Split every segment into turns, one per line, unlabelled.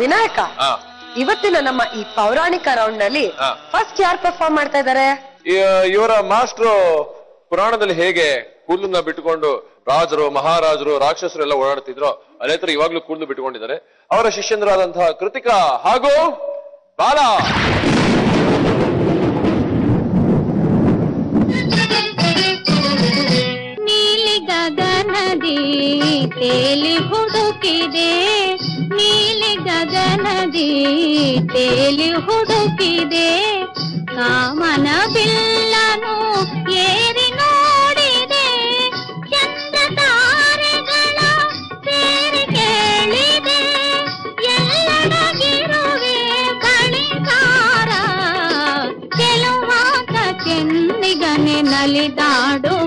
ವಿನಾಯಕ, ಇವತ್ತಿನ ನಮ್ಮ ಈ ಪೌರಾಣಿಕ ರೌಂಡ್ ನಲ್ಲಿ ಫಸ್ಟ್ ಯಾರು ಪರ್ಫಾರ್ಮ್ ಮಾಡ್ತಾ ಇದ್ದಾರೆ?
ಇವರ ಮಾಸ್ಟ್ರು ಪುರಾಣದಲ್ಲಿ ಹೇಗೆ ಕೂದಲನ್ನ ಬಿಟ್ಟುಕೊಂಡು ರಾಜರು, ಮಹಾರಾಜರು, ರಾಕ್ಷಸರು ಎಲ್ಲ ಓಡಾಡ್ತಿದ್ರು, ಅದೇ ತರ ಇವಾಗ್ಲೂ ಕೂದಲು ಬಿಟ್ಟುಕೊಂಡಿದ್ದಾರೆ. ಅವರ ಶಿಷ್ಯಂದ್ರಾದಂತಹ ಕೃತಿಕಾ ಹಾಗೂ ಬಾಲ.
ನೀಲಿ ಗಗನದಿ ತೇಲಿ ಹುಡುಕಿದೆ, ನೀಲಿ ಗಗನದಿ ತೇಲಿ ಹುಡುಕಿದೆ, ಕಾಮನ ಬಿಲ್ಲನು ಏರಿ ನೋಡಿದೆ, ಚಂದ್ರ ತಾರೆಗಳ ಸೇರಿ ಕೇಳಿದೆ, ಎಲ್ಲಡಗಿರುವೆ ಬಳಿಗಾರ, ಕೆಲವಾತ ಚೆನ್ನಿಗನೆ ನಲಿದಾಡುವ.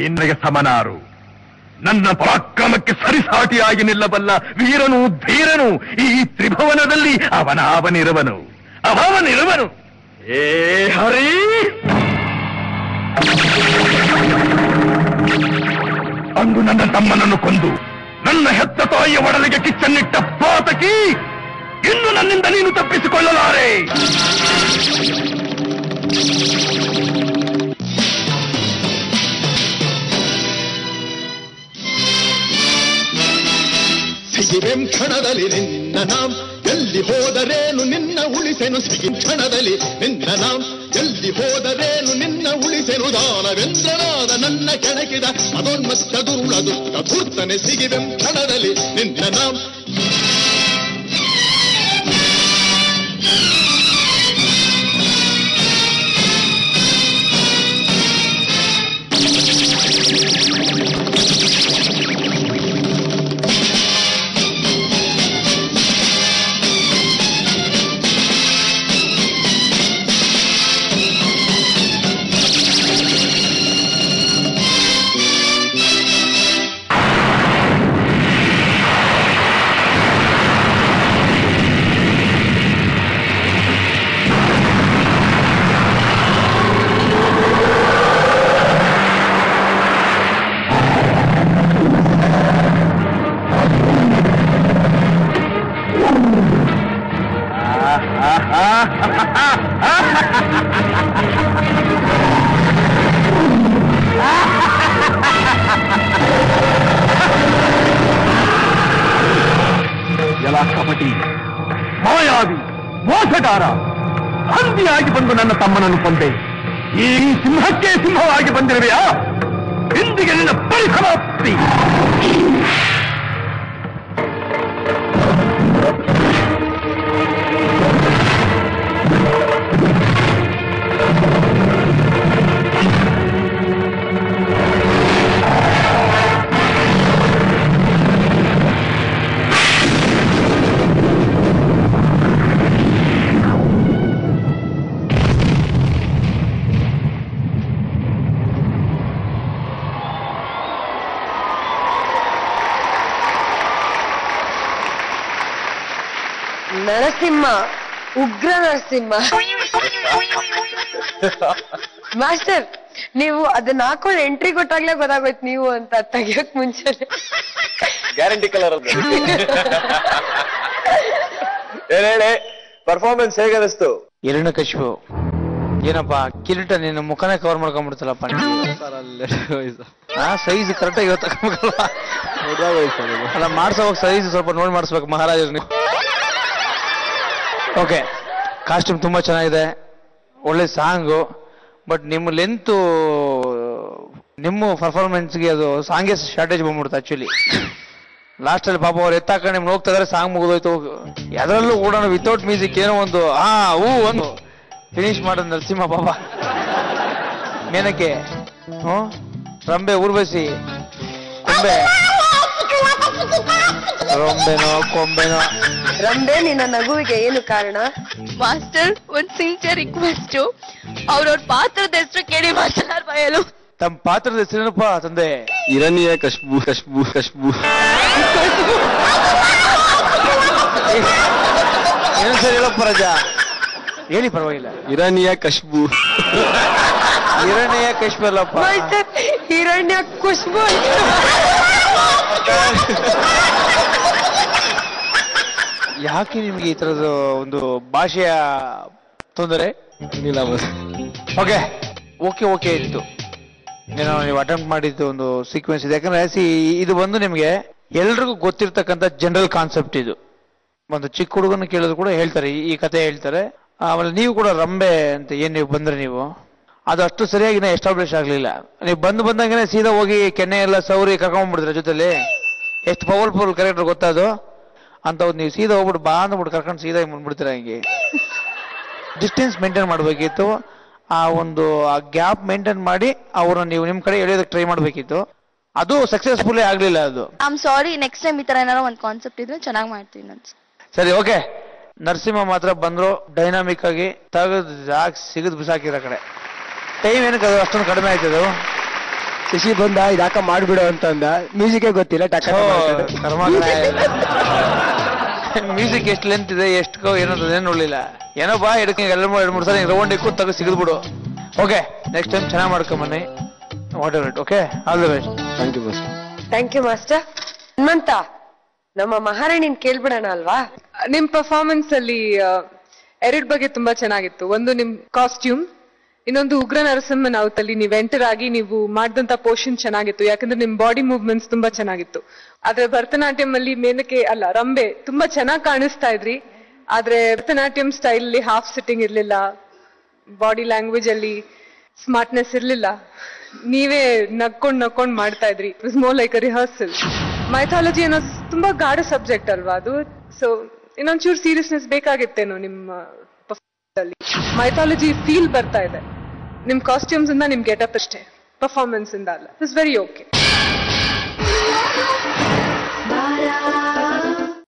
ಇನ್ನಗೆ ಸಮನಾರು, ನನ್ನ ಪರಾಕ್ರಮಕ್ಕೆ ಸರಿಸಾಟಿಯಾಗಿ ನಿಲ್ಲಬಲ್ಲ ವೀರನು ಧೀರನು ಈ ತ್ರಿಭುವನದಲ್ಲಿ ಅವನಿರುವನು. ಏ ಹರಿ, ಅಂದು ನನ್ನ ತಮ್ಮನನ್ನು ಕೊಂದು ನನ್ನ ಹೆತ್ತ ತಾಯಿಯ ಒಡಲಿಗೆ ಕಿಚ್ಚನ್ನಿಟ್ಟ ಪಾತಕಿ, ಇನ್ನು ನನ್ನಿಂದ ನೀನು ತಪ್ಪಿಸಿಕೊಳ್ಳಲಾರೆ.
ಸಿಗಿವೆಂ ಕ್ಷಣದಲ್ಲಿ ನಿನ್ನ ನಾಂ, ಎಲ್ಲಿ ಹೋದರೇನು ನಿನ್ನ ಉಳಿಸೆನು. ಸಿಗಿ ಕ್ಷಣದಲ್ಲಿ ನಿನ್ನ ನಾಂ, ಎಲ್ಲಿ ಹೋದರೇನು ನಿನ್ನ ಉಳಿಸೆನು. ದಾನವೇಂದ್ರನಾದ ನನ್ನ ಕೆಣಕಿದ ಅದೋನ್ಮತ್ತ ದುರುಳ ದುಷ್ಟ ಧೂರ್ತನೆ. ಸಿಗಿವೆಂ ಕ್ಷಣದಲ್ಲಿ ನಿನ್ನ ನಾಂ.
ಎಲ್ಲ ಕಪಟಿ, ಮಾಯಾವಿ, ಮೋಸಗಾರ, ಹಂದಿಯಾಗಿ ಬಂದು ನನ್ನ ತಮ್ಮನನ್ನು ಕೊಂದೆ. ಈ ಸಿಂಹಕ್ಕೆ ಸಿಂಹವಾಗಿ ಬಂದಿರುವೆಯಾ? ಇಂದಿಗೆ ನಿನ್ನ ಪರಿಸಮಾಪ್ತಿ.
ನರಸಿಂಹ, ಉಗ್ರ ನರಸಿಂಹ. ಮಾಸ್ಟರ್, ನೀವು ಅದನ್ನ ಹಾಕೊಂಡು ಎಂಟ್ರಿ ಕೊಟ್ಟಾಗ್ಲೇ ಗೊತ್ತಾಗೋಯ್ತು ನೀವು ಅಂತ, ತೆಗಿಯಕ್ ಮುಂಚೆ.
ಗ್ಯಾರಂಟಿ ಕಲರ್ ಅಂತ ಹೇಳಿ. ಪರ್ಫಾರ್ಮೆನ್ಸ್ ಹೇಗೆ ಅನಿಸ್ತು?
ಹಿರಣ್ಯಕಶಿಪು ಏನಪ್ಪಾ ಕಿರೀಟ ನಿನ್ನ ಮುಖನೇ ಕವರ್ ಮಾಡ್ಕೊಂಡ್ಬಿಡ್ತಲ್ಲಪ್ಪ. ಸೈಜ್ ಕರೆಕ್ಟಾಗಿ ಅಲ್ಲ, ಮಾಡ್ಸೋವಾಗ ಸೈಜ್ ಸ್ವಲ್ಪ ನೋಡಿ ಮಾಡಿಸ್ಬೇಕು ಮಹಾರಾಜರು. ಓಕೆ, ಕಾಸ್ಟ್ಯೂಮ್ ತುಂಬಾ ಚೆನ್ನಾಗಿದೆ, ಒಳ್ಳೆ ಸಾಂಗು. ಬಟ್ ನಿಮ್ಮ ಲೆಂತು, ನಿಮ್ಮ ಪರ್ಫಾರ್ಮೆನ್ಸ್ಗೆ ಅದು ಸಾಂಗೇ ಶಾರ್ಟೇಜ್ ಬಂದ್ಬಿಡ್ತು ಆಕ್ಚುಲಿ. ಲಾಸ್ಟ್ ಅಲ್ಲಿ ಪಾಪ ಅವ್ರು ಎತ್ತಾಕೊಂಡು ನಿಮ್ಗೆ ಹೋಗ್ತಾ ಇದಾರೆ, ಸಾಂಗ್ ಮುಗಿದೋಯ್ತು. ಅದರಲ್ಲೂ ಕೂಡ ವಿತೌಟ್ ಮ್ಯೂಸಿಕ್ ಏನೋ ಒಂದು ಒಂದು ಫಿನಿಶ್ ಮಾಡೋದು ನರಸಿಂಹ ಪಾಪ. ಮೇನಕ್ಕೆ ರಂಬೆ ಊರ್ವಶಿ ಕೊಂಬೆ ರೊಂಬೆನೋ ಕೊಂಬೆನೋ.
ರಂಬೆ ನಿನ್ನ ನಗುವಿಗೆ ಏನು ಕಾರಣ?
ಮಾಸ್ಟರ್, ಒಂದ್ ಸಿನ್ಸಿಯರ್ ರಿಕ್ವೆಸ್ಟ್, ಅವ್ರವ್ರ ಪಾತ್ರದ ಹೆಸರು ಕೇಳಿ ಮಾಸ್ಟರ್ ಬಯಲು.
ತಮ್ಮ ಪಾತ್ರದ ಹೆಸರೇನಪ್ಪ ತಂದೆ?
ಇರನಿಯ ಕಶ್ಬು ಕಶ್ಬು ಕಶ್ಬು.
ಏನು ಸರಿ ಹೇಳಪ್ಪ ರಾಜ, ಹೇಳಿ ಪರವಾಗಿಲ್ಲ.
ಇರನಿಯ ಕಶ್ಬು.
ಹಿರಣ್ಯ ಕಶ್ಮಲ್ಲಪ್ಪ,
ಹಿರಣ್ಯ ಖುಷ್ಬು.
ಯಾಕೆ ನಿಮ್ಗೆ ಈ ತರದ ಒಂದು ಭಾಷೆಯ ತೊಂದರೆ? ಓಕೆ ಓಕೆ ಓಕೆ ಇತ್ತು, ಏನೋ ನೀವು ಅಟೆಂಪ್ಟ್ ಮಾಡಿದ್ದು ಒಂದು ಸೀಕ್ವೆನ್ಸ್ ಇದೆ. ಯಾಕಂದ್ರೆ ಇದು ಬಂದು ನಿಮ್ಗೆ ಎಲ್ರಿಗೂ ಗೊತ್ತಿರ್ತಕ್ಕಂಥ ಜನರಲ್ ಕಾನ್ಸೆಪ್ಟ್. ಇದು ಒಂದು ಚಿಕ್ಕ ಹುಡುಗನ ಕೇಳಿದ್ರು ಕೂಡ ಹೇಳ್ತಾರೆ, ಈ ಕತೆ ಹೇಳ್ತಾರೆ. ಆಮೇಲೆ ನೀವು ಕೂಡ ರಂಬೆ ಅಂತ ಏನ್ ನೀವು ಬಂದ್ರೆ ನೀವು ಅದು ಅಷ್ಟು ಸರಿಯಾಗಿ ಎಸ್ಟಾಬ್ಲಿಷ್ ಆಗ್ಲಿಲ್ಲ. ನೀವು ಬಂದಂಗೆ ಸೀದಾ ಹೋಗಿ ಕೆನ್ನೆ ಎಲ್ಲ ಸೌರಿ ಕರ್ಕೊಂಡ್ಬಿಡ್ತೀರ ಜೊತೆಲಿ. ಎಷ್ಟು ಪವರ್ಫುಲ್ ಕ್ಯಾರೆಕ್ಟರ್ ಗೊತ್ತಾದು ಅಂತ ನೀವು ಸೀದಾ ಹೋಗ್ಬಿಟ್ಟು ಅಂದ್ಬಿಟ್ಟು ಕರ್ಕೊಂಡು ಸೀದಾ ಬಂದ್ಬಿಡ್ತೀರ. ಹಿಂಗೆ ಡಿಸ್ಟೆನ್ಸ್ ಮೇಂಟೈನ್ ಮಾಡ್ಬೇಕಿತ್ತು. ಆ ಗ್ಯಾಪ್ ಮೇಂಟೈನ್ ಮಾಡಿ ಅವ್ರನ್ನ ನೀವು ನಿಮ್ ಕಡೆ ಎಳೆಯೋದಕ್ಕೆ ಟ್ರೈ ಮಾಡ್ಬೇಕಿತ್ತು. ಅದು ಸಕ್ಸಸ್ಫುಲ್ ಆಗ್ಲಿಲ್ಲ. ಅದು
ಐಮ್ ಸಾರಿ, ನೆಕ್ಸ್ಟ್ ಟೈಮ್ ಈ ತರ ಏನಾರ ಒಂದು ಕಾನ್ಸೆಪ್ಟ್ ಇದ್ರೆ ಚೆನ್ನಾಗಿ ಮಾಡ್ತೀನಿ ನಾನು.
ಸರಿ ಓಕೆ. ನರಸಿಂಹ ಮಾತ್ರ ಬಂದ್ರು ಡೈನಾಮಿಕ್ ಆಗಿ ತೆಗೆದು ಸಿಗದ್ ಬಿಸಾಕಿರೋ ಕಡೆ. ಟೈಮ್ ಏನಕ್ಕೆ ಅಷ್ಟೊಂದು ಕಡಿಮೆ ಆಯ್ತದು?
ಶಶಿ ಬಂದ ಇದಾಕ ಮಾಡ್ಬಿಡು ಅಂತಂದ, ಮ್ಯೂಸಿಕ್ ಗೊತ್ತಿಲ್ಲ.
ಮ್ಯೂಸಿಕ್ ಎಷ್ಟು ಲೆಂತ್ ಇದೆ ಎಷ್ಟು ಏನಂತ ಏನ್ ನೋಡ್ಲಿಲ್ಲ. ಏನೋ ಬಾ ಎರಡು ಮೂರು ಸಲ ರೌಂಡ್ ಇಕ್ಕು ತೆಗೆದು ಸಿಗದ್ಬಿಡು. ಓಕೆ, ನೆಕ್ಸ್ಟ್ ಟೈಮ್ ಚೆನ್ನಾಗಿ ಮಾಡ್ಕೊಂಬನ್ನಿ. Whatever it. Okay, all the best.
Thank you master.
Thank you master. Hanumanta, ನಮ್ಮ ಮಹಾರಾಣಿನ್ ಕೇಳ್ಬಿಡೋಣ ಅಲ್ವಾ?
ನಿಮ್ ಪರ್ಫಾರ್ಮೆನ್ಸ್ ಅಲ್ಲಿ ಎರಡ್ ಬಗ್ಗೆ ತುಂಬಾ ಚೆನ್ನಾಗಿತ್ತು. ಒಂದು ನಿಮ್ ಕಾಸ್ಟ್ಯೂಮ್, ಇನ್ನೊಂದು ಉಗ್ರ ನರಸಿಂಹನ್ ಅವತಲ್ಲಿ ನೀವ್ ಎಂಟರ್ ಆಗಿ ನೀವು ಮಾಡಿದಂತ ಪೋರ್ಷನ್ ಚೆನ್ನಾಗಿತ್ತು. ಯಾಕಂದ್ರೆ ನಿಮ್ ಬಾಡಿ ಮೂವ್ಮೆಂಟ್ಸ್ ತುಂಬಾ ಚೆನ್ನಾಗಿತ್ತು. ಆದ್ರೆ ಭರತನಾಟ್ಯಂ ಅಲ್ಲಿ ಮೇನಕೆ ಅಲ್ಲ ರಂಬೆ ತುಂಬಾ ಚೆನ್ನಾಗಿ ಕಾಣಿಸ್ತಾ ಇದ್ರಿ. ಆದ್ರೆ ಭರತನಾಟ್ಯಂ ಸ್ಟೈಲ್ ಅಲ್ಲಿ ಹಾಫ್ ಸಿಟ್ಟಿಂಗ್ ಇರ್ಲಿಲ್ಲ, ಬಾಡಿ ಲ್ಯಾಂಗ್ವೇಜ್ ಅಲ್ಲಿ ಸ್ಮಾರ್ಟ್ನೆಸ್ ಇರ್ಲಿಲ್ಲ. ನೀವೇ ನಕ್ಕೊಂಡ್ ಮಾಡ್ತಾ ಇದ್ರಿ. It was more like a rehearsal. Mythology ಅನ್ನೋ ತುಂಬಾ ಗಾಢ ಸಬ್ಜೆಕ್ಟ್ ಅಲ್ವಾ ಅದು. ಸೊ ಇನ್ನೊಂಚೂರು ಸೀರಿಯಸ್ನೆಸ್ ಬೇಕಾಗಿತ್ತೇನೋ ನಿಮ್ಮ ಪರ್ಫಾರ್ಮೆನ್ಸ್ ಅಲ್ಲಿ. ಮೈಥಾಲಜಿ ಫೀಲ್ ಬರ್ತಾ ಇದೆ ನಿಮ್ ಕಾಸ್ಟ್ಯೂಮ್ಸ್ ಇಂದ, ನಿಮ್ ಗೆಟಪ್ ಅಷ್ಟೇ, ಪರ್ಫಾರ್ಮೆನ್ಸ್ ಇಂದ ಅಲ್ಲ. It's very okay.